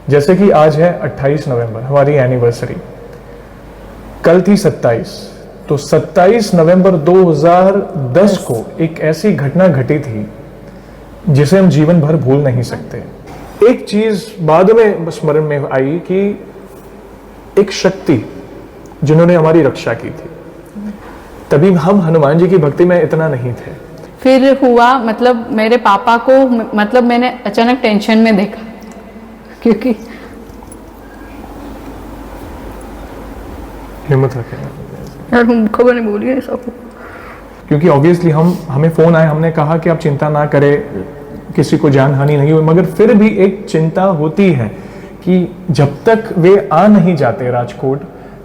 जैसे कि आज है 28 नवंबर, हमारी एनिवर्सरी, कल थी 27, तो 27 नवंबर 2010 को एक ऐसी घटना घटी थी जिसे हम जीवन भर भूल नहीं सकते। एक चीज बाद में स्मरण में आई कि एक शक्ति जिन्होंने हमारी रक्षा की थी, तभी हम हनुमान जी की भक्ति में इतना नहीं थे। फिर हुआ मतलब मेरे पापा को मतलब मैंने अचानक टेंशन में देखा, क्योंकि हिम्मत रखें यार खबर नहीं बोली सबको, क्योंकि ऑब्वियसली हमें फोन आया, हमने कहा कि आप चिंता ना करें, किसी को जान हानि नहीं हुई, मगर फिर भी एक चिंता होती है कि जब तक वे आ नहीं जाते राजकोट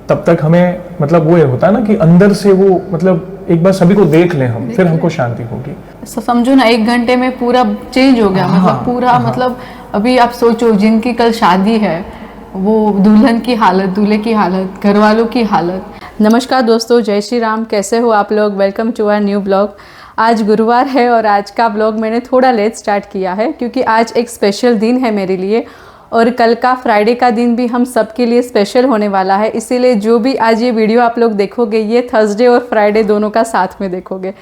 तब तक हमें मतलब वो होता है ना कि अंदर से वो मतलब एक बार सभी को देख लें हम, फिर हमको शांति होगी। समझो ना 1 घंटे में पूरा चेंज हो गया। मतलब पूरा मतलब अभी आप सोचो जिनकी कल शादी है वो दुल्हन की हालत, दूल्हे की हालत, घर वालों की हालत। नमस्कार दोस्तों, जय श्री राम, कैसे हो आप लोग। Welcome to our new blog. आज गुरुवार है और आज का ब्लॉग मैंने थोड़ा लेट स्टार्ट किया है क्योंकि आज एक स्पेशल दिन है मेरे लिए और कल का फ्राइडे का दिन भी हम सबके लिए स्पेशल होने वाला है। इसीलिए जो भी आज ये वीडियो आप लोग देखोगे ये थर्सडे और फ्राइडे दोनों का साथ में देखोगे।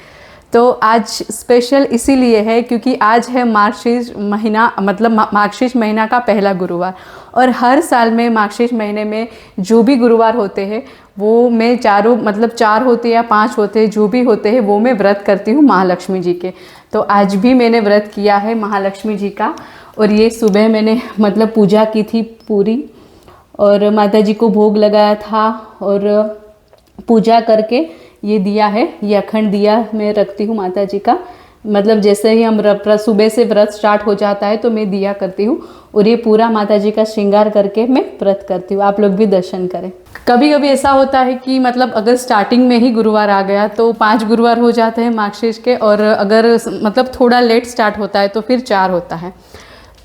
तो आज स्पेशल इसीलिए है क्योंकि आज है मार्गशीर्ष महीना, मतलब मार्गशीर्ष महीना का पहला गुरुवार। और हर साल में मार्गशीर्ष महीने में जो भी गुरुवार होते हैं वो मैं चारों मतलब 4 होते या 5 होते जो भी होते हैं वो मैं व्रत करती हूँ महालक्ष्मी जी के। तो आज भी मैंने व्रत किया है महालक्ष्मी जी का और ये सुबह मैंने मतलब पूजा की थी पूरी और माता जी को भोग लगाया था और पूजा करके ये दिया है, ये अखंड दिया मैं रखती हूँ माता जी का। मतलब जैसे ही हम सुबह से व्रत स्टार्ट हो जाता है तो मैं दिया करती हूँ और ये पूरा माता जी का श्रृंगार करके मैं व्रत करती हूँ। आप लोग भी दर्शन करें। कभी कभी ऐसा होता है कि मतलब अगर स्टार्टिंग में ही गुरुवार आ गया तो 5 गुरुवार हो जाते हैं मार्गशीर्ष के, और अगर मतलब थोड़ा लेट स्टार्ट होता है तो फिर 4 होता है।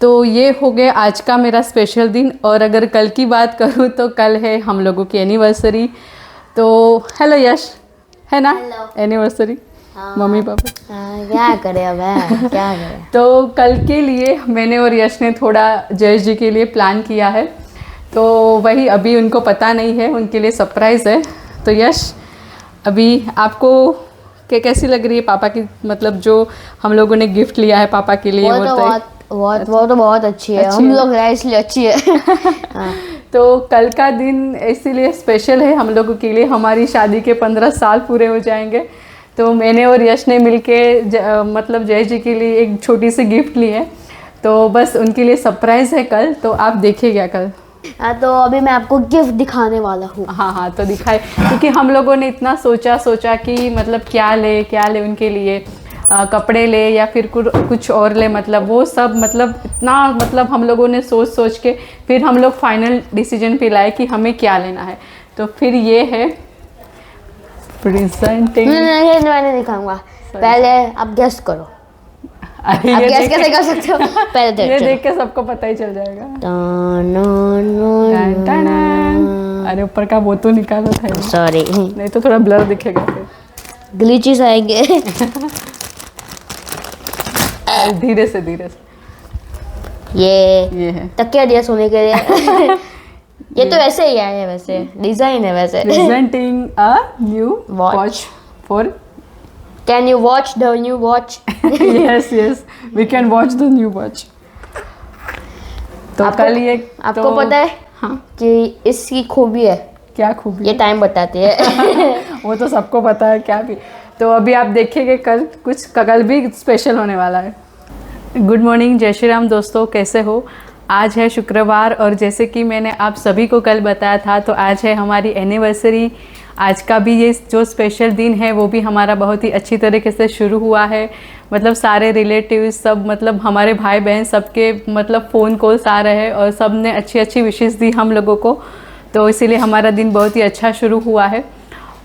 तो ये हो गया आज का मेरा स्पेशल दिन। और अगर कल की बात करूँ तो कल है हम लोगों की एनिवर्सरी। तो हेलो यश, है ना एनिवर्सरी? हाँ, मम्मी पापा क्या करे अब क्या करे। तो कल के लिए मैंने और यश ने थोड़ा जयेश जी के लिए प्लान किया है, तो वही अभी उनको पता नहीं है, उनके लिए सरप्राइज़ है। तो यश अभी आपको कैसी लग रही है पापा की, मतलब जो हम लोगों ने गिफ्ट लिया है पापा के लिए? वो तो बहुत अच्छी है, हम लोग इसलिए अच्छी है। हाँ। तो कल का दिन इसीलिए स्पेशल है हम लोगों के लिए, हमारी शादी के 15 साल पूरे हो जाएंगे। तो मैंने और यश ने मिलके मतलब जय जी के लिए एक छोटी सी गिफ्ट ली है, तो बस उनके लिए सरप्राइज़ है कल, तो आप देखिएगा कल। तो अभी मैं आपको गिफ्ट दिखाने वाला हूँ। हाँ तो दिखाए, क्योंकि हम लोगों ने इतना सोचा कि मतलब क्या ले उनके लिए, कपड़े ले या फिर कुछ और ले, मतलब वो सब मतलब इतना मतलब हम लोगों ने सोच के फिर हम लोग फाइनल डिसीजन पे लाए कि हमें क्या लेना है। तो फिर ये है प्रेजेंटिंग। मैंने दिखाऊंगा, पहले आप गेस करो। अरे आप गेस कैसे कर सकते हो? पहले ये देख के सबको पता ही चल जाएगा। अरे ऊपर का वो तो निकाला था, सॉरी, नहीं तो थोड़ा ब्लर दिखेगा फिर, ग्लिचेस आएंगे। धीरे से ये है तकिया दिया सोने के लिए। ये तो ऐसे ही है, वैसे डिजाइन है वैसे। Presenting a new watch for, can you watch the new watch? Yes we can watch the new watch. तो कल ये आपको पता है हाँ कि इसकी खूबी है, क्या खूबी? ये टाइम बताती है। वो तो सबको पता है क्या भी। तो अभी आप देखेंगे कल कल भी स्पेशल होने वाला है। गुड मॉर्निंग, जय श्री राम दोस्तों, कैसे हो। आज है शुक्रवार और जैसे कि मैंने आप सभी को कल बताया था तो आज है हमारी एनिवर्सरी। आज का भी ये जो स्पेशल दिन है वो भी हमारा बहुत ही अच्छी तरीके से शुरू हुआ है। मतलब सारे रिलेटिव्स सब, मतलब हमारे भाई बहन सबके मतलब फ़ोन कॉल्स आ रहे हैं और सब ने अच्छी विशेष दी हम लोगों को, तो इसीलिए हमारा दिन बहुत ही अच्छा शुरू हुआ है।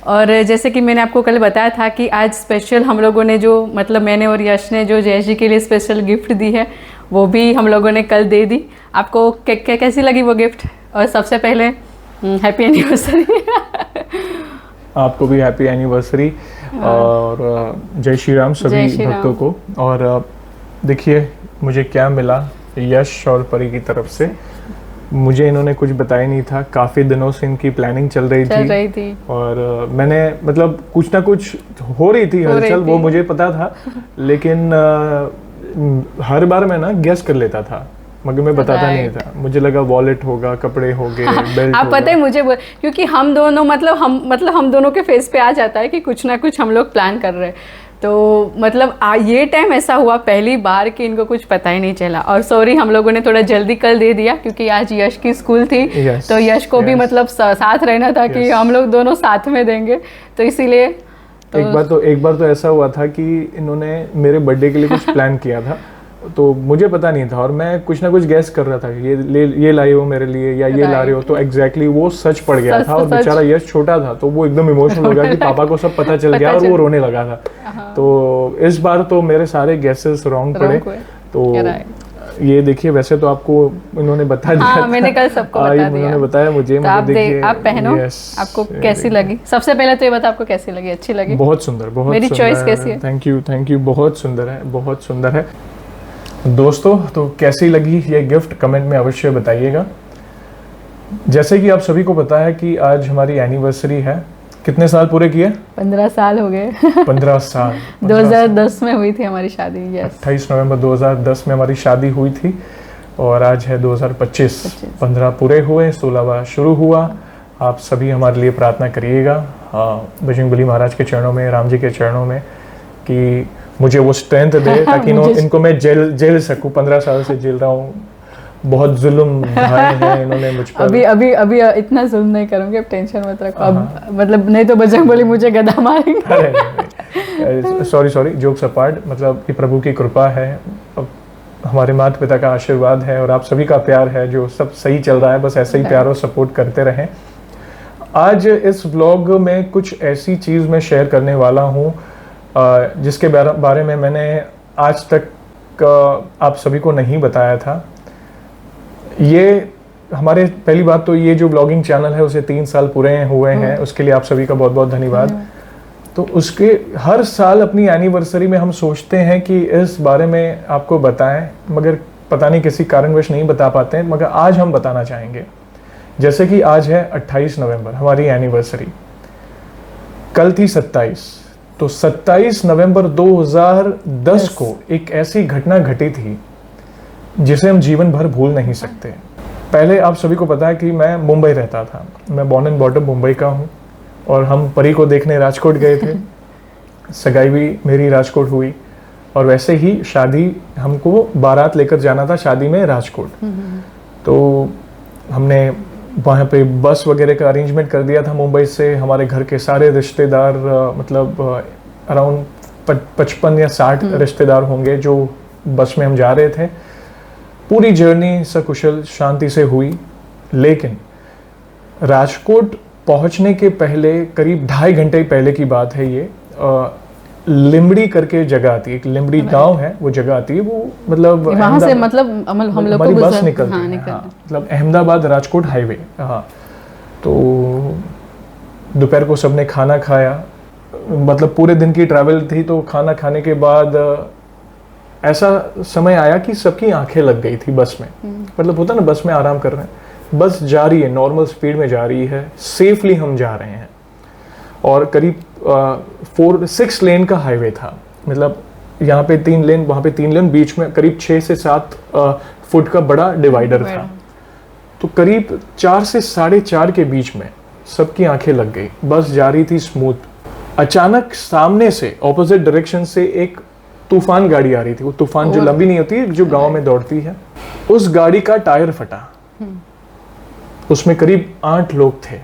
और जैसे कि मैंने आपको कल बताया था कि आज स्पेशल हम लोगों ने जो मतलब मैंने और यश ने जो जय जी के लिए स्पेशल गिफ्ट दी है वो भी हम लोगों ने कल दे दी। आपको कैसी लगी वो गिफ्ट? और सबसे पहले हैप्पी एनिवर्सरी। आपको भी हैप्पी एनिवर्सरी और जय श्री राम सभी भक्तों को। और देखिए मुझे क्या मिला यश और परी की तरफ से। मुझे इन्होंने कुछ बताया नहीं था, काफ़ी दिनों से इनकी प्लानिंग चल रही थी और मैंने मतलब कुछ ना कुछ हो रही थी हलचल, वो मुझे पता था, लेकिन हर बार मैं ना गेस कर लेता था मगर मैं बताता नहीं था। मुझे लगा वॉलेट होगा, कपड़े होंगे, बेल्ट आप पता है मुझे क्योंकि हम दोनों मतलब हम दोनों के फेस पे आ जाता है कि कुछ ना कुछ हम लोग प्लान कर रहे हैं। तो मतलब ये टाइम ऐसा हुआ पहली बार कि इनको कुछ पता ही नहीं चला। और सॉरी, हम लोगों ने थोड़ा जल्दी कल दे दिया क्योंकि आज यश की स्कूल थी। तो यश को भी मतलब साथ रहना था कि हम लोग दोनों साथ में देंगे, तो इसीलिए एक बार तो ऐसा हुआ था कि इन्होंने मेरे बर्थडे के लिए कुछ प्लान किया था, तो मुझे पता नहीं था और मैं कुछ ना कुछ गैस कर रहा था कि ये लाई हो मेरे लिए या ये ला रहे हो, तो एग्जैक्टली वो सच पड़ गया था। और बेचारा यश छोटा था तो वो एकदम इमोशनल हो गया कि पापा को सब पता चल गया और वो रोने लगा था। तो इस बार तो मेरे सारे गैसेस रॉन्ग पड़े। तो ये देखिए, वैसे तो आपको इन्होंने बता दिया था, मैंने कल सबको बता दिया, उन्होंने बताया मुझे। तो आप पहनो, आपको कैसी लगी? सबसे पहले तो ये बता, आपको कैसी लगी? अच्छी लगी? बहुत सुंदर, बहुत मेरी चॉइस कैसी है? थैंक यू, बहुत सुंदर है, बहुत सुंदर है। दोस्तों, तो कैसी लगी ये गिफ्ट कमेंट में अवश्य बताइएगा। जैसे कि आप सभी को पता है कि आज हमारी एनिवर्सरी है। कितने साल पूरे किए? 15 साल हो गए। 15 साल 2010 में हुई थी हमारी शादी। 28 नवंबर 2010 में हमारी शादी हुई थी और आज है 2025। 15 पूरे हुए, 16वां शुरू हुआ। आप सभी हमारे लिए प्रार्थना करिएगा बजरंग बली महाराज के चरणों में, राम जी के चरणों में, कि मुझे वो स्ट्रेंथ दे ताकि इनको मैं जेल सकूं। 15 साल से जेल रहा हूँ, बहुत जुल्म ढाए हैं इन्होंने मुझ पर। अभी इतना जुल्म नहीं करूंगी, अब टेंशन मत रखो। अब मतलब नहीं तो बजरंग बली मुझे गदा मारेंगे। सॉरी, जोक्स अपार्ट, मतलब कि प्रभु की कृपा है, अब हमारे माता पिता का आशीर्वाद है और आप सभी का प्यार है, जो सब सही चल रहा है। बस ऐसे ही प्यार और सपोर्ट करते रहें। आज इस व्लॉग में कुछ ऐसी चीज़ मैं शेयर करने वाला हूँ जिसके बारे में मैंने आज तक आप सभी को नहीं बताया था। ये हमारे, पहली बात तो ये जो ब्लॉगिंग चैनल है उसे 3 साल पूरे हुए हैं, उसके लिए आप सभी का बहुत बहुत धन्यवाद। तो उसके हर साल अपनी एनिवर्सरी में हम सोचते हैं कि इस बारे में आपको बताएं, मगर पता नहीं किसी कारणवश नहीं बता पाते हैं, मगर आज हम बताना चाहेंगे। जैसे कि आज है 28 नवंबर हमारी एनिवर्सरी, कल थी 27। तो 27 नवंबर 2010 को एक ऐसी घटना घटी थी जिसे हम जीवन भर भूल नहीं सकते। पहले आप सभी को पता है कि मैं मुंबई रहता था, मैं बॉर्न एंड बॉटम मुंबई का हूँ और हम परी को देखने राजकोट गए थे। सगाई भी मेरी राजकोट हुई और वैसे ही शादी, हमको बारात लेकर जाना था शादी में राजकोट। तो हमने वहाँ पे बस वगैरह का अरेंजमेंट कर दिया था मुंबई से। हमारे घर के सारे रिश्तेदार, मतलब अराउंड 55 या 60 रिश्तेदार होंगे जो बस में हम जा रहे थे। पूरी जर्नी सकुशल शांति से हुई, लेकिन राजकोट पहुंचने के पहले करीब 2.5 घंटे पहले की बात है ये, लिमड़ी करके जगह आती है, एक लिमड़ी गांव है, वो जगह आती है, वो मतलब वहां से मतलब हम लोग को बस निकलती है, मतलब अहमदाबाद राजकोट हाईवे। हाँ, तो दोपहर को सबने खाना खाया, मतलब पूरे दिन की ट्रैवल थी, तो खाना खाने के बाद ऐसा समय आया कि सबकी आंखें लग गई थी बस में। मतलब होता ना, बस में आराम कर रहे हैं, बस जा रही है, नॉर्मल स्पीड में जा रही है, सेफली हम जा रहे हैं और करीब 4-6 लेन का हाईवे था। मतलब यहाँ पे 3 लेन, वहाँ पे 3 लेन, बीच में करीब 6 से 7 फुट का बड़ा डिवाइडर था। तो करीब 4 से 4.5 के बीच में सबकी आंखें लग गई, बस जा रही थी स्मूथ। अचानक सामने से, ऑपोजिट डायरेक्शन से एक तूफान गाड़ी आ रही थी। वो तूफान जो लंबी नहीं होती, जो गांव में दौड़ती है, उस गाड़ी का टायर फटा। उसमें करीब 8 लोग थे,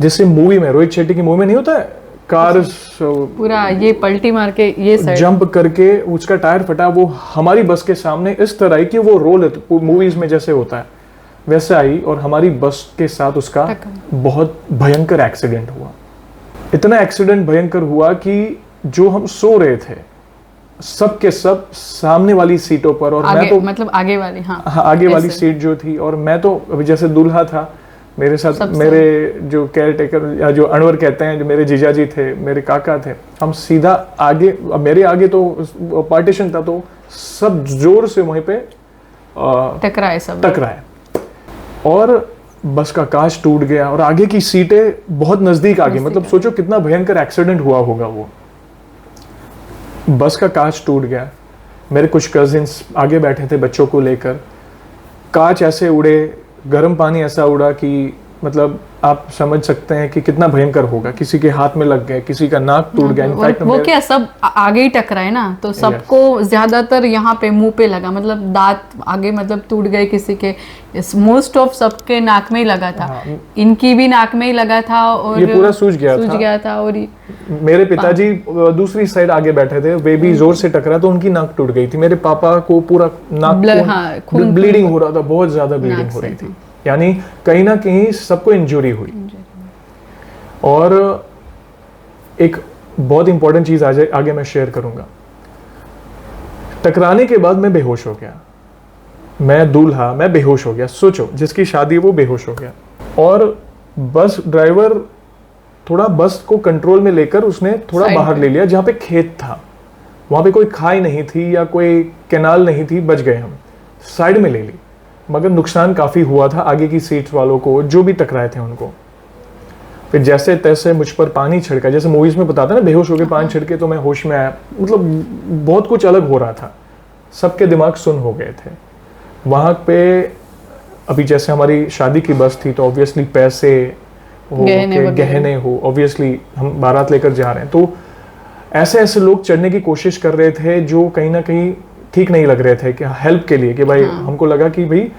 जैसे मूवी में, रोहित शेट्टी की मूवी में नहीं होता है, कार पूरा ये पलटी मार के ये जंप करके उसका टायर फटा। वो हमारी बस के सामने इस तरह आई कि वो रोल मूवीज में जैसे होता है वैसे आई और हमारी बस के साथ उसका बहुत भयंकर एक्सीडेंट हुआ। इतना एक्सीडेंट भयंकर हुआ कि जो हम सो रहे थे सब के सब सामने वाली सीटों पर, और मैं तो मतलब आगे वाली, हाँ आगे वाली सीट जो थी, और मैं तो अभी जैसे दूल्हा था, मेरे साथ मेरे जो केयर टेकर या जो अनवर कहते हैं, जो मेरे जीजा जी थे, मेरे काका थे, हम सीधा आगे, मेरे आगे तो पार्टीशन था, तो सब जोर से वहीं पे टकराए। और बस का कांच टूट गया और आगे की सीटें बहुत नजदीक आ गई। मतलब सोचो कितना भयंकर एक्सीडेंट हुआ होगा वो। बस का कांच टूट गया, मेरे कुछ कजिन्स आगे बैठे थे बच्चों को लेकर, कांच ऐसे उड़े, गर्म पानी ऐसा उड़ा कि मतलब आप समझ सकते हैं कि कितना भयंकर होगा। किसी के हाथ में लग गए, किसी का नाक टूट गया। इनफैक्ट वो क्या सब आगे ही टकराए ना, तो सबको ज्यादातर यहाँ पे मुंह पे लगा, मतलब दांत आगे मतलब टूट गए किसी के, मोस्ट ऑफ सबके नाक में ही लगा था। इनकी भी नाक में ही लगा था और ये पूरा सूज गया था। और मेरे पिताजी दूसरी साइड आगे बैठे थे, वे भी जोर से टकरा तो उनकी नाक टूट गई थी। मेरे पापा को पूरा नाक ब्लीडिंग हो रहा था, बहुत ज्यादा ब्लीडिंग हो रही थी। यानी कहीं ना कहीं सबको इंजरी हुई। और एक बहुत इंपॉर्टेंट चीज आगे मैं शेयर करूंगा। टकराने के बाद मैं बेहोश हो गया, मैं दूल्हा, मैं बेहोश हो गया। सोचो जिसकी शादी वो बेहोश हो गया। और बस ड्राइवर थोड़ा बस को कंट्रोल में लेकर उसने थोड़ा बाहर ले लिया, जहां पे खेत था, वहां पे कोई खाई नहीं थी या कोई कैनाल नहीं थी, बच गए हम, साइड में ले ली। मगर नुकसान काफी हुआ था आगे की सीट वालों को, जो भी टकराए थे उनको। फिर जैसे तैसे मुझ पर पानी छिड़का, जैसे मूवीज में बताते हैं ना, बेहोश होकर पानी छिड़के तो मैं होश में आया। मतलब बहुत कुछ अलग हो रहा था, सबके दिमाग सुन्न हो गए थे वहां पे। अभी जैसे हमारी शादी की बस थी तो ऑब्वियसली पैसे हो, गहने हो, ऑब्वियसली हम बारात लेकर जा रहे हैं, तो ऐसे ऐसे लोग चढ़ने की कोशिश कर रहे थे जो कहीं ना कहीं ठीक नहीं लग रहे थे कि हेल्प के लिए, कि भाई हमको लगा कि भाई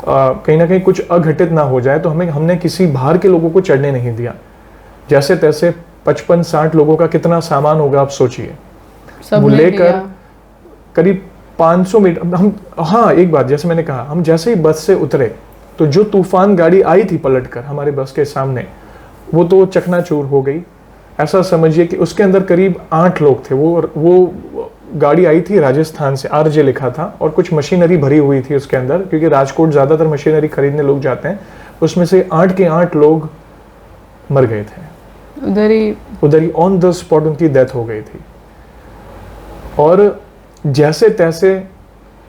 कहीं ना कहीं कुछ अघटित ना हो जाए, तो हमने किसी बाहर के लोगों को चढ़ने नहीं दिया। जैसे तैसे 55-60 लोगों का कितना सामान होगा आप सोचिए, वो लेकर करीब 500 मीटर हम। हाँ एक बात, जैसे मैंने कहा, हम जैसे ही बस से उतरे तो जो तूफान गाड़ी आई थी पलटकर हमारे बस के सामने, वो तो चकनाचूर हो गई। ऐसा समझिए कि उसके अंदर करीब 8 लोग थे। वो गाड़ी आई थी राजस्थान से, आरजे लिखा था, और कुछ मशीनरी भरी हुई थी उसके अंदर, क्योंकि राजकोट ज्यादातर मशीनरी खरीदने लोग जाते हैं। उसमें से 8 के 8 लोग मर गए थे उधर ही ऑन द स्पॉट, उनकी डेथ हो गई थी। और जैसे तैसे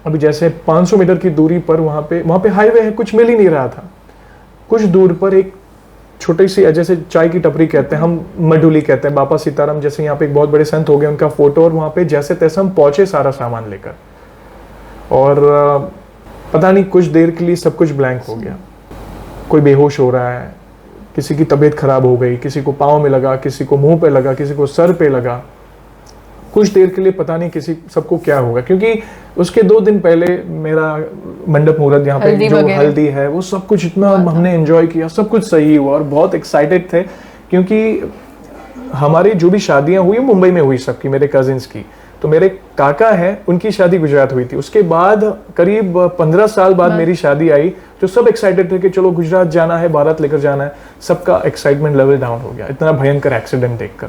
अभी जैसे 500 मीटर की दूरी पर वहां पे हाईवे है, कुछ मिल ही नहीं रहा था। कुछ दूर पर एक छोटी सी, जैसे चाय की टपरी कहते हैं हम, मडुली कहते हैं, बाबा सीताराम जैसे यहाँ पे एक बहुत बड़े संत हो गए, उनका फोटो, और वहां पे जैसे तैसे हम पहुंचे सारा सामान लेकर। और पता नहीं कुछ देर के लिए सब कुछ ब्लैंक हो गया। कोई बेहोश हो रहा है, किसी की तबीयत खराब हो गई, किसी को पाँव में लगा, किसी को मुंह पे लगा, किसी को सर पे लगा। कुछ देर के लिए पता नहीं किसी सबको क्या होगा, क्योंकि उसके 2 दिन पहले मेरा मंडप मुहूर्त यहाँ पे जो हल्दी है वो सब कुछ इतना हमने एंजॉय किया, सब कुछ सही हुआ और बहुत एक्साइटेड थे, क्योंकि हमारी जो भी शादियां हुई मुंबई में हुई सबकी, मेरे कजिन्स की। तो मेरे काका हैं, उनकी शादी गुजरात हुई थी। उसके बाद करीब 15 साल बाद मेरी शादी आई, तो सब एक्साइटेड थे कि चलो गुजरात जाना है, बारात लेकर जाना है। सबका एक्साइटमेंट लेवल डाउन हो गया इतना भयंकर एक्सीडेंट देखकर।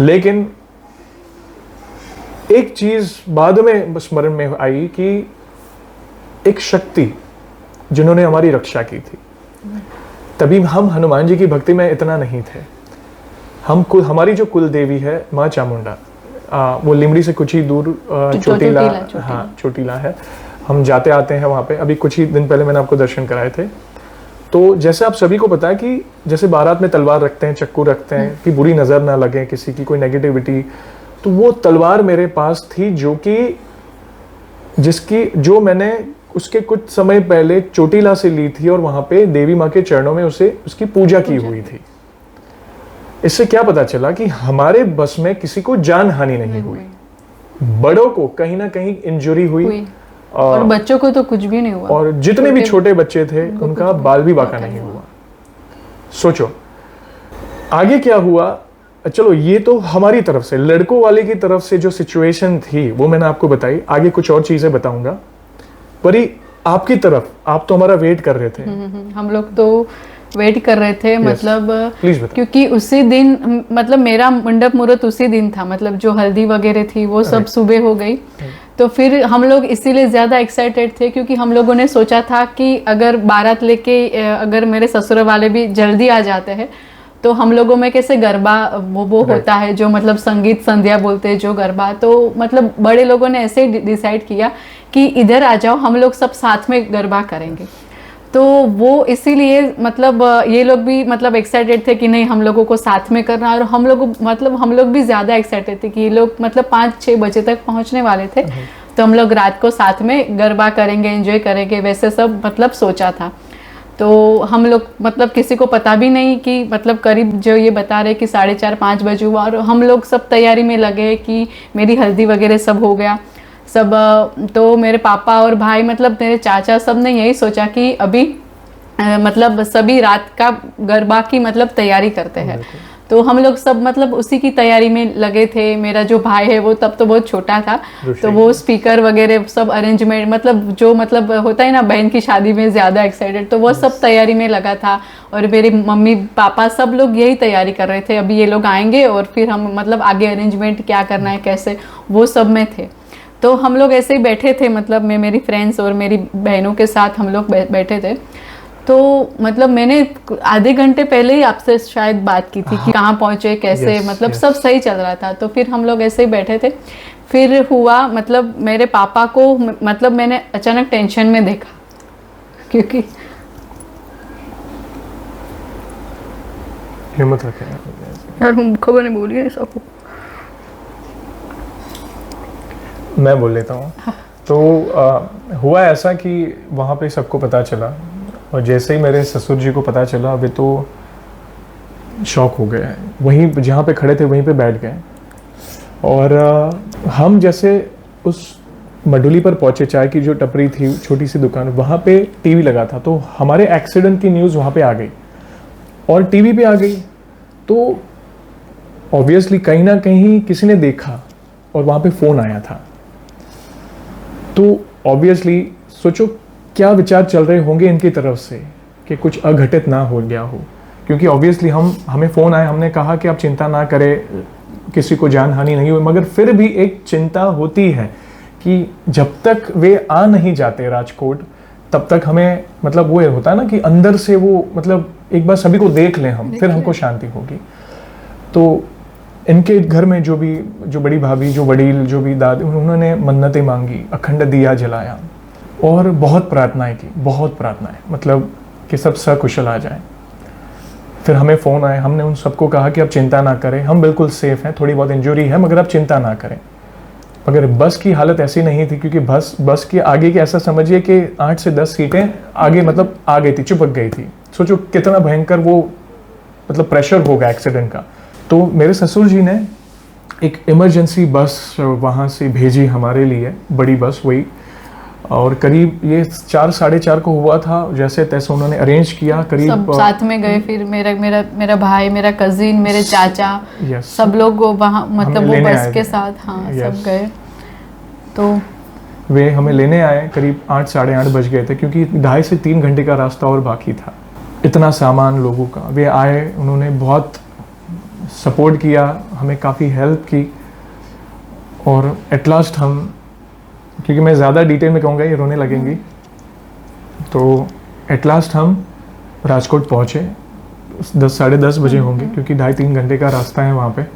लेकिन एक चीज बाद में स्मरण में आई कि एक शक्ति जिन्होंने हमारी रक्षा की थी। तभी हम हनुमान जी की भक्ति में इतना नहीं थे। हमारी जो कुल देवी है माँ चामुंडा, वो लिमड़ी से कुछ ही दूर चोटीला, हाँ चोटीला है। हम जाते आते हैं वहाँ पे। अभी कुछ ही दिन पहले मैंने आपको दर्शन कराए थे। तो जैसे आप सभी को पता है कि जैसे बारात में तलवार रखते हैं, चक्कू रखते हैं कि बुरी नजर ना लगे किसी की, कोई नेगेटिविटी, तो वो तलवार मेरे पास थी जो मैंने उसके कुछ समय पहले चोटीला से ली थी और वहां पे देवी माँ के चरणों में उसकी पूजा की हुई थी। इससे क्या पता चला कि हमारे बस में किसी को जान हानि नहीं हुई, बड़ों को कहीं ना कहीं इंजरी हुई और बच्चों को तो कुछ भी नहीं हुआ, और जितने भी छोटे बच्चे थे उनका बाल भी बाका नहीं हुआ। सोचो आगे क्या हुआ। चलो ये तो हमारी तरफ से, लड़कों वाले की तरफ से जो सिचुएशन थी वो मैंने आपको बताई। आगे कुछ और चीजें बताऊंगा। पर आपकी तरफ, आप तो हमारा वेट कर रहे थे। हम लोग तो वेट कर रहे थे। मतलब प्लीज बताओ। क्योंकि उसी दिन मतलब मेरा मंडप मुहूर्त उसी दिन था, मतलब जो हल्दी वगैरह थी वो सब सुबह हो गई। तो फिर हम लोग इसीलिए ज्यादा एक्साइटेड थे, क्योंकि हम लोगों ने सोचा था कि अगर बारात लेके अगर मेरे ससुर वाले भी जल्दी आ जाते हैं तो हम लोगों में कैसे गरबा वो होता है, जो मतलब संगीत संध्या बोलते हैं जो गरबा, तो मतलब बड़े लोगों ने ऐसे डिसाइड किया कि इधर आ जाओ, हम लोग सब साथ में गरबा करेंगे। तो वो इसीलिए मतलब ये लोग भी मतलब एक्साइटेड थे कि नहीं हम लोगों को साथ में करना, और हम लोग भी ज़्यादा एक्साइटेड थे कि ये लोग मतलब 5-6 बजे तक पहुंचने वाले थे। तो हम लोग रात को साथ में गरबा करेंगे, एंजॉय करेंगे, वैसे सब मतलब सोचा था। तो हम लोग मतलब किसी को पता भी नहीं कि मतलब करीब जो ये बता रहे कि 4:30-5 बजे हुआ, और हम लोग सब तैयारी में लगे कि मेरी हल्दी वगैरह सब हो गया सब। तो मेरे पापा और भाई मतलब मेरे चाचा सब ने यही सोचा कि अभी मतलब सभी रात का गरबा की मतलब तैयारी करते हैं। तो हम लोग सब मतलब उसी की तैयारी में लगे थे। मेरा जो भाई है वो तब तो बहुत छोटा था, तो वो स्पीकर वगैरह सब अरेंजमेंट मतलब जो मतलब होता है ना बहन की शादी में ज़्यादा एक्साइटेड, तो वो सब तैयारी में लगा था। और मेरे मम्मी पापा सब लोग यही तैयारी कर रहे थे, अभी ये लोग आएंगे और फिर हम मतलब आगे अरेंजमेंट क्या करना है कैसे, वो सब में थे। तो हम लोग ऐसे ही बैठे थे, मतलब मैं मेरी फ्रेंड्स और मेरी बहनों के साथ हम लोग बैठे थे। तो मतलब मैंने आधे घंटे पहले ही आपसे शायद बात की थी कि कहाँ पहुँचे कैसे, मतलब सब सही चल रहा था। तो फिर हम लोग ऐसे ही बैठे थे। फिर हुआ मतलब मेरे पापा को मतलब मैंने अचानक टेंशन में देखा, क्योंकि हिम्मत रखे यार हम खबर नहीं बोली है सबको, मैं बोल लेता हूँ। तो हुआ ऐसा कि वहाँ पे सबको पता चला, और जैसे ही मेरे ससुर जी को पता चला वे तो शॉक हो गए। वहीं जहाँ पे खड़े थे वहीं पे बैठ गए। और हम जैसे उस मडुली पर पहुँचे, चाय की जो टपरी थी, छोटी सी दुकान, वहाँ पे टीवी लगा था। तो हमारे एक्सीडेंट की न्यूज़ वहाँ पे आ गई और टीवी पे आ गई। तो ऑब्वियसली कहीं ना कहीं किसी ने देखा और वहाँ पे फ़ोन आया था। तो ऑब्वियसली सोचो क्या विचार चल रहे होंगे इनकी तरफ से कि कुछ अघटित ना हो गया हो, क्योंकि ऑब्वियसली हमें फ़ोन आया, हमने कहा कि आप चिंता ना करें, किसी को जान हानि नहीं हुई। मगर फिर भी एक चिंता होती है कि जब तक वे आ नहीं जाते राजकोट तब तक हमें मतलब वो होता है ना कि अंदर से वो मतलब एक बार सभी को देख लें हम, फिर हमको शांति होगी। तो इनके घर में जो बड़ी भाभी, जो वडील, जो भी दादी, उन्होंने मन्नतें मांगी, अखंड दिया जलाया और बहुत प्रार्थनाएं की, बहुत प्रार्थनाएं, मतलब कि सब सकुशल आ जाए। फिर हमें फ़ोन आए, हमने उन सबको कहा कि आप चिंता ना करें, हम बिल्कुल सेफ हैं, थोड़ी बहुत इंजरी है मगर आप चिंता ना करें। मगर बस की हालत ऐसी नहीं थी, क्योंकि बस के आगे की ऐसा समझिए कि 8 से 10 सीटें आगे मतलब आ गई थी, चिपक गई थी। सोचो कितना भयंकर वो मतलब प्रेशर होगा एक्सीडेंट का। तो मेरे ससुर जी ने एक इमरजेंसी बस वहाँ से भेजी हमारे लिए, बड़ी बस वही, और करीब ये 4-4:30 को हुआ था। जैसे तैसे उन्होंने अरेंज किया, करीब सब साथ में गए। फिर मेरा भाई, मेरा कजिन, मेरे चाचा, सब लोग वहाँ मतलब वो बस के साथ सब गए। तो वे हमें लेने आए, करीब 8-8:30 बज गए थे, क्योंकि 2.5 से 3 घंटे का रास्ता और बाकी था। इतना सामान लोगों का, वे आए, उन्होंने बहुत सपोर्ट किया, हमें काफ़ी हेल्प की। और एट लास्ट हम, क्योंकि मैं ज़्यादा डिटेल में कहूँगा ये रोने लगेंगी, तो एट लास्ट हम राजकोट पहुँचे। 10-10:30 बजे होंगे, क्योंकि 2.5-3 घंटे का रास्ता है वहाँ पे।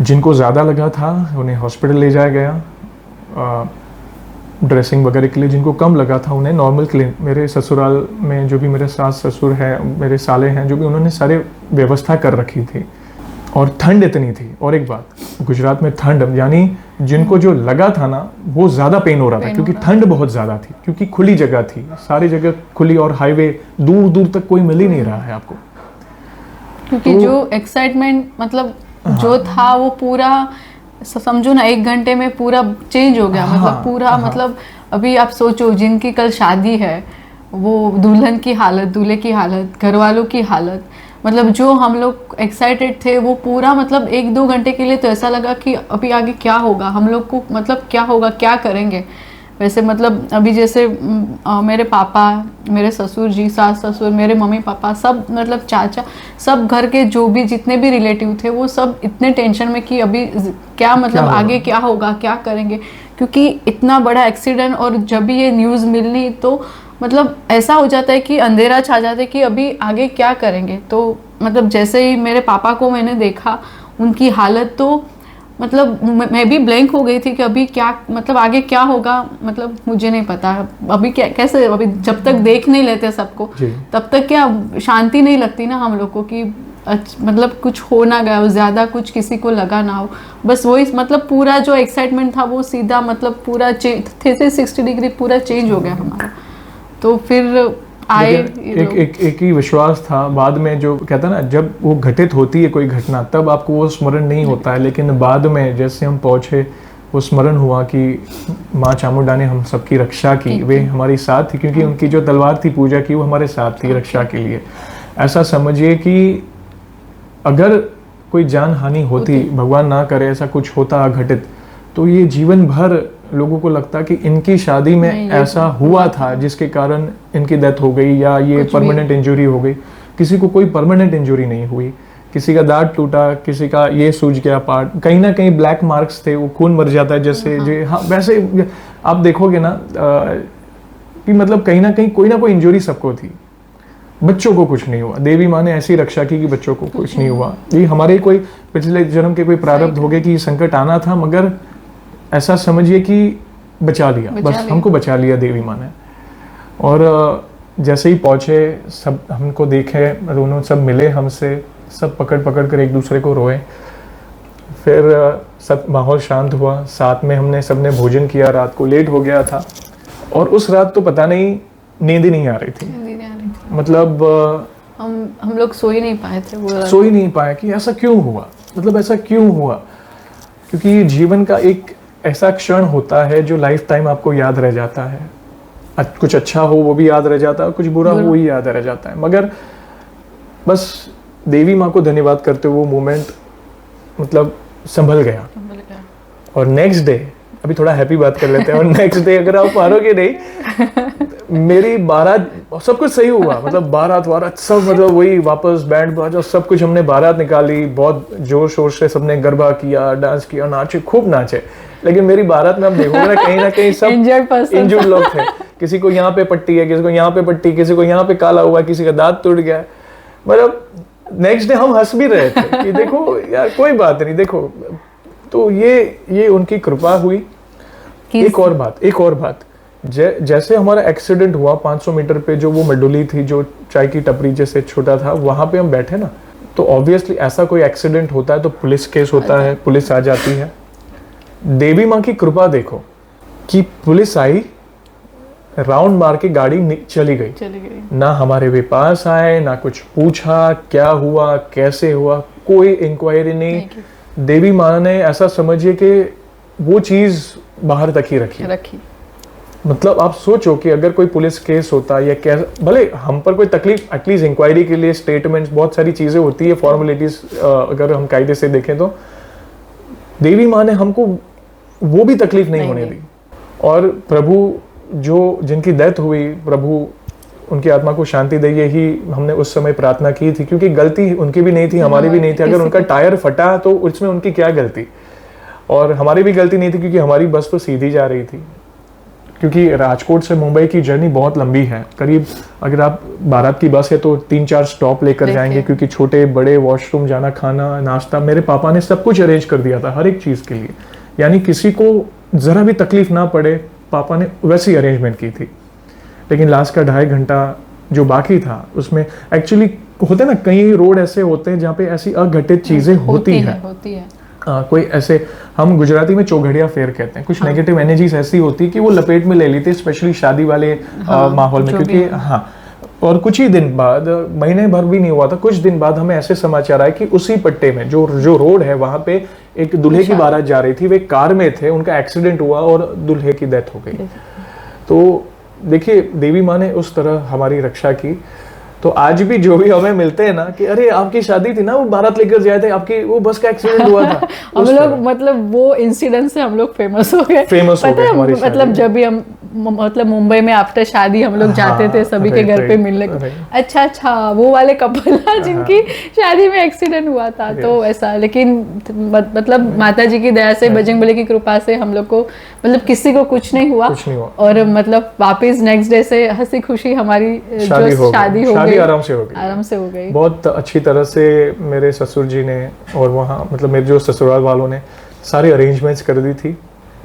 जिनको ज़्यादा लगा था उन्हें हॉस्पिटल ले जाया गया ड्रेसिंग वगैरह के लिए। जिनको कम लगा था उन्हें नॉर्मल क्लिनिक, मेरे ससुराल में जो भी मेरे सास ससुर हैं, मेरे साले हैं, जो भी, उन्होंने सारे व्यवस्था कर रखी थी। और ठंड इतनी थी, और एक बात, गुजरात में ठंड, यानी जिनको जो लगा था ना वो ज़्यादा पेन हो रहा था, क्योंकि ठंड बहुत ज़्यादा थी, क्योंकि खुली जगह थी, सारी जगह खुली, और हाईवे दूर दूर तक कोई मिल ही नहीं रहा है आपको। क्योंकि तो, जो एक्साइटमेंट मतलब जो था वो पूरा समझो ना 1 घंटे में पूरा चेंज हो गया। मतलब पूरा मतलब अभी आप सोचो जिनकी कल शादी है, वो दुल्हन की हालत, दूल्हे की हालत, घर वालों की हालत, मतलब जो हम लोग एक्साइटेड थे वो पूरा मतलब 1-2 घंटे के लिए तो ऐसा लगा कि अभी आगे क्या होगा, हम लोग को मतलब क्या होगा, क्या करेंगे। वैसे मतलब अभी जैसे मेरे पापा, मेरे ससुर जी, सास ससुर, मेरे मम्मी पापा, सब मतलब चाचा, सब घर के जो भी जितने भी रिलेटिव थे वो सब इतने टेंशन में कि अभी क्या मतलब आगे क्या होगा, क्या करेंगे, क्योंकि इतना बड़ा एक्सीडेंट। और जब भी ये न्यूज़ मिलनी तो मतलब ऐसा हो जाता है कि अंधेरा छा जाता है कि अभी आगे क्या करेंगे। तो मतलब जैसे ही मेरे पापा को मैंने देखा, उनकी हालत तो मतलब मैं भी ब्लैंक हो गई थी कि अभी क्या, मतलब आगे क्या होगा, मतलब मुझे नहीं पता अभी क्या कैसे, अभी जब तक देख नहीं लेते सबको जी। तब तक क्या शांति नहीं लगती ना हम लोग को कि मतलब कुछ हो ना गया हो, ज्यादा कुछ किसी को लगा ना हो, बस वही मतलब पूरा जो एक्साइटमेंट था वो सीधा मतलब पूरा 360 डिग्री पूरा चेंज हो गया हमारा। तो फिर आए लेकिन एक ही विश्वास था बाद में, जो कहता ना जब वो घटित होती है कोई घटना तब आपको वो स्मरण नहीं होता है, लेकिन बाद में जैसे हम पहुंचे वो स्मरण हुआ कि माँ चामुंडा ने हम सबकी रक्षा की, वे हमारी साथ थी, क्योंकि उनकी जो तलवार थी पूजा की वो हमारे साथ थी रक्षा के लिए। ऐसा समझिए कि अगर कोई जान हानि होती, भगवान ना करे ऐसा कुछ होता घटित, तो ये जीवन भर लोगों को लगता कि इनकी शादी में ऐसा हुआ था जिसके कारण इनकी डेथ हो गई या ये परमानेंट इंजरी हो गई। किसी को कोई परमानेंट इंजरी नहीं हुई, किसी का दांत टूटा, किसी का ये सूज गया पार्ट, कहीं ना कहीं ब्लैक मार्क्स थे, वो खून मर जाता है जैसे जो हाँ वैसे आप देखोगे ना कि मतलब कहीं ना कहीं कोई ना कोई इंजरी सबको थी। बच्चों को कुछ नहीं हुआ, देवी माँ ने ऐसी रक्षा की कि बच्चों को कुछ नहीं हुआ। ये हमारे कोई पिछले जन्म के कोई प्रारब्ध हो गए कि संकट आना था, मगर ऐसा समझिए कि बचा लिया, बस हमको बचा लिया देवी माँ ने। और जैसे ही पहुंचे सब हमको देखे, दोनों सब मिले हमसे, सब पकड़ पकड़ कर एक दूसरे को रोए। फिर सब माहौल शांत हुआ, साथ में हमने सबने भोजन किया, रात को लेट हो गया था और उस रात तो पता नहीं नींद ही नहीं आ रही थी, मतलब हम लोग सो ही नहीं पाए थे, वो सो ही नहीं पाए कि ऐसा क्यों हुआ, मतलब ऐसा क्यों हुआ। क्योंकि ये जीवन का एक ऐसा क्षण होता है जो लाइफ टाइम आपको याद रह जाता है। कुछ अच्छा हो वो भी याद रह जाता है, कुछ बुरा हो वो ही याद रह जाता है। मगर बस देवी माँ को धन्यवाद करते हुए वो मोमेंट मतलब संभल गया। और नेक्स्ट डे, अभी थोड़ा हैप्पी बात कर लेते हैं, और नेक्स्ट डे अगर आप मारोगे नहीं, मेरी बारात सब कुछ सही हुआ, मतलब बारात वारात सब मतलब वही वापस बैंड बाजा सब कुछ, हमने बारात निकाली, बहुत जोर शोर से सबने गरबा किया, डांस किया, नाचे, खूब नाचे। लेकिन मेरी बारात में आप देखोगे ना कहीं सब इंजर्ड लोग थे। किसी को यहाँ पे पट्टी है, किसी को यहाँ पे पट्टी, किसी को यहाँ पे काला हुआ, किसी का दांत टूट गया। मतलब नेक्स्ट डे हम हंस भी रहे थे कि देखो यार कोई बात नहीं, देखो। तो ये उनकी कृपा हुई। एक और बात, जैसे हमारा एक्सीडेंट हुआ 500 मीटर पे जो वो मडुली थी, जो चाय की टपरी जैसे छोटा था, वहां पे हम बैठे ना, तो ऑब्वियसली ऐसा कोई एक्सीडेंट होता है तो पुलिस केस होता है, पुलिस आ जाती है। देवी माँ की कृपा देखो कि पुलिस आई, राउंड मार के गाड़ी चली गई। ना हमारे भी पास आए, ना कुछ पूछा क्या हुआ कैसे हुआ, कोई इंक्वायरी नहीं। देवी माँ ने ऐसा समझिए कि वो चीज बाहर तक ही रखी। मतलब आप सोचो कि अगर कोई पुलिस केस होता या कैसे, भले हम पर कोई तकलीफ, एटलीस्ट इंक्वायरी के लिए स्टेटमेंट्स, बहुत सारी चीजें होती है, फॉर्मेलिटीज, अगर हम कायदे से देखें तो देवी माँ ने हमको वो भी तकलीफ नहीं होने दी। और प्रभु जिनकी डेथ हुई, प्रभु उनकी आत्मा को शांति दे, यही हमने उस समय प्रार्थना की थी, क्योंकि गलती उनकी भी नहीं थी, हमारी भी नहीं थी। अगर उनका टायर फटा तो उसमें उनकी क्या गलती, और हमारी भी गलती नहीं थी, क्योंकि हमारी बस तो सीधी जा रही थी। क्योंकि राजकोट से मुंबई की जर्नी बहुत लंबी है, करीब अगर आप बारात की बस है तो 3-4 स्टॉप लेकर जाएंगे, क्योंकि छोटे बड़े वॉशरूम जाना, खाना, नाश्ता, मेरे पापा ने सब कुछ अरेंज कर दिया था हर एक चीज के लिए, यानी किसी को जरा भी तकलीफ ना पड़े, पापा ने वैसी अरेंजमेंट की थी। लेकिन लास्ट का 2.5 घंटा जो बाकी था उसमें एक्चुअली होते ना, कई रोड ऐसे होते हैं जहाँ पे ऐसी अघटित चीजें होती है। कोई ऐसे, हम गुजराती में चौघड़िया फेर कहते हैं, कुछ नेगेटिव एनर्जीज ऐसी होती है कि वो लपेट में ले लेते हैं, स्पेशली शादी वाले माहौल में। क्योंकि और कुछ ही दिन बाद, महीने भर भी नहीं हुआ था, कुछ दिन बाद हमें ऐसे समाचार आए कि उसी पट्टे में जो रोड है वहां पे एक दूल्हे की बारात जा रही थी, वे कार में थे, उनका एक्सीडेंट हुआ और दूल्हे की डेथ हो गई। तो देखिए देवी माँ ने उस तरह हमारी रक्षा की। तो आज भी जो भी हमें मिलते हैं ना कि अरे आपकी शादी थी ना, वो बारात लेकर जाए थे, आपकी वो बस का एक्सीडेंट हुआ था। हम लोग मतलब वो इंसिडेंट से हम लोग फेमस हो गए हमारी मतलब जब भी हम मतलब मुंबई में आफ्टर शादी हम लोग जाते थे सभी के घर पे मिलने को, अच्छा वो वाले कपल जिनकी शादी में एक्सीडेंट हुआ था। तो ऐसा, लेकिन मतलब माता जी की दया से, बजरंगबली की कृपा से हम लोग को मतलब किसी को कुछ नहीं हुआ। और मतलब वापस नेक्स्ट डे से हंसी खुशी हमारी जो शादी हो गई, आराम से हो गई। बहुत अच्छी तरह से मेरे ससुर जी ने और वहाँ मतलब मेरे जो ससुराल वालों ने सारे अरेंजमेंट्स कर दी थी,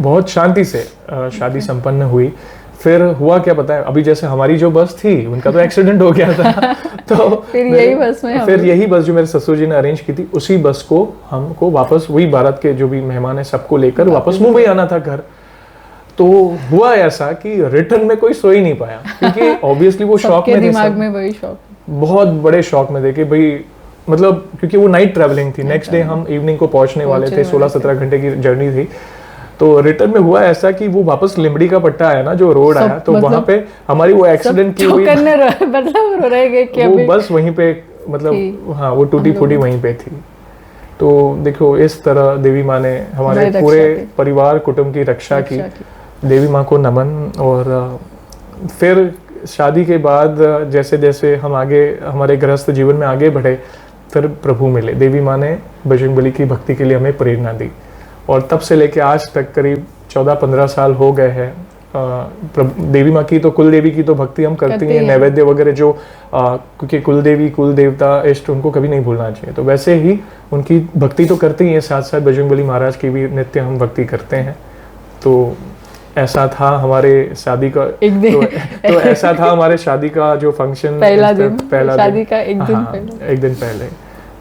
बहुत शांति से शादी संपन्न हुई। फिर हुआ क्या पता है, अभी जैसे हमारी जो बस थी उनका तो एक्सीडेंट हो गया था तो फिर यही बस में फिर यही बस जो मेरे ससुर जी ने अरेंज की थी, उसी बस को हमको वापस वही भारत के जो भी मेहमान है सबको लेकर वापस मुंबई आना था घर। तो हुआ ऐसा कि रिटर्न में कोई सो ही नहीं पाया, क्योंकि ऑब्वियसली वो शॉक सबके में थे दिमाग सब। में वही शॉक। बहुत बड़े शॉक में थे कि भाई मतलब, क्योंकि वो नाइट ट्रैवलिंग थी, नेक्स्ट डे हम इवनिंग को पहुंचने वाले थे, 16-17 घंटे की जर्नी थी। तो रिटर्न में हुआ ऐसा कि वो वापस लिमड़ी का पट्टा आया ना, जो रोड आया, तो वहां पे हमारी वो एक्सीडेंट की हुई मतलब रह गए कि वो बस वहीं पे, मतलब हाँ वो टूटी फूटी वहीं पे थी। तो देखो इस तरह देवी माँ ने हमारे पूरे परिवार कुटुंब की रक्षा की। देवी माँ को नमन। और फिर शादी के बाद जैसे जैसे हम आगे हमारे गृहस्थ जीवन में आगे बढ़े, फिर प्रभु मिले। देवी माँ ने बजरंगबली की भक्ति के लिए हमें प्रेरणा दी, और तब से लेके आज तक करीब 14-15 साल हो गए हैं। देवी माँ की तो कुल देवी की तो भक्ति हम करते हैं, नैवेद्य वगैरह जो क्योंकि कुल देवी कुल देवता इष्ट उनको कभी नहीं भूलना चाहिए, तो वैसे ही उनकी भक्ति तो करते ही हैं, साथ साथ बजरंगबली महाराज की भी नित्य हम भक्ति करते हैं। तो ऐसा था हमारे शादी का तो ऐसा था हमारे शादी का जो फंक्शन, पहला दिन शादी का एक दिन पहले।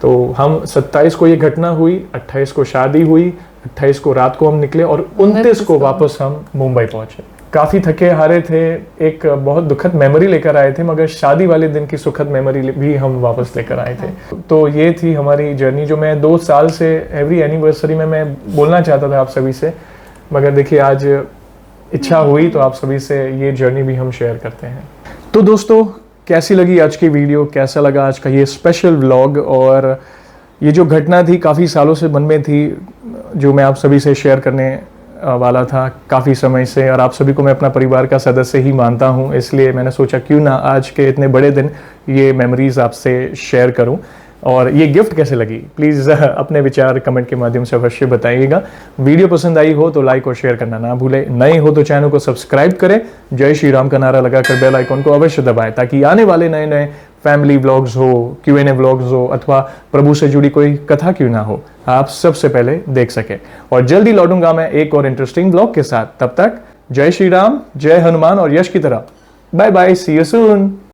तो हम 27 को ये घटना हुई, 28 को शादी हुई, 28 को रात को हम निकले और 29 को वापस हम मुंबई पहुंचे। काफी थके हारे थे, एक बहुत दुखद मेमोरी लेकर आए थे, मगर शादी वाले दिन की सुखद मेमोरी भी हम वापस लेकर आए थे। तो ये थी हमारी जर्नी, जो मैं 2 साल से एवरी एनिवर्सरी में मैं बोलना चाहता था आप सभी से, मगर देखिए आज इच्छा हुई तो आप सभी से ये जर्नी भी हम शेयर करते हैं। तो दोस्तों कैसी लगी आज की वीडियो, कैसा लगा आज का ये स्पेशल व्लॉग, और ये जो घटना थी काफ़ी सालों से मन में थी, जो मैं आप सभी से शेयर करने वाला था काफ़ी समय से, और आप सभी को मैं अपना परिवार का सदस्य ही मानता हूँ, इसलिए मैंने सोचा क्यों ना आज के इतने बड़े दिन ये मेमोरीज आपसे शेयर करूँ। और ये गिफ्ट कैसे लगी प्लीज़ अपने विचार कमेंट के माध्यम से अवश्य बताइएगा। वीडियो पसंद आई हो तो लाइक और शेयर करना ना भूलें, नए हो तो चैनल को सब्सक्राइब करें, जय श्री राम का नारा लगाकर बेल आइकॉन को अवश्य दबाएं, ताकि आने वाले नए नए फैमिली व्लॉग्स हो, Q&A व्लॉग्स हो, अथवा प्रभु से जुड़ी कोई कथा क्यों ना हो, आप सबसे पहले देख सके। और जल्दी लौटूंगा मैं एक और इंटरेस्टिंग व्लॉग के साथ, तब तक जय श्री राम, जय हनुमान और यश की तरह। Bye bye, see you soon.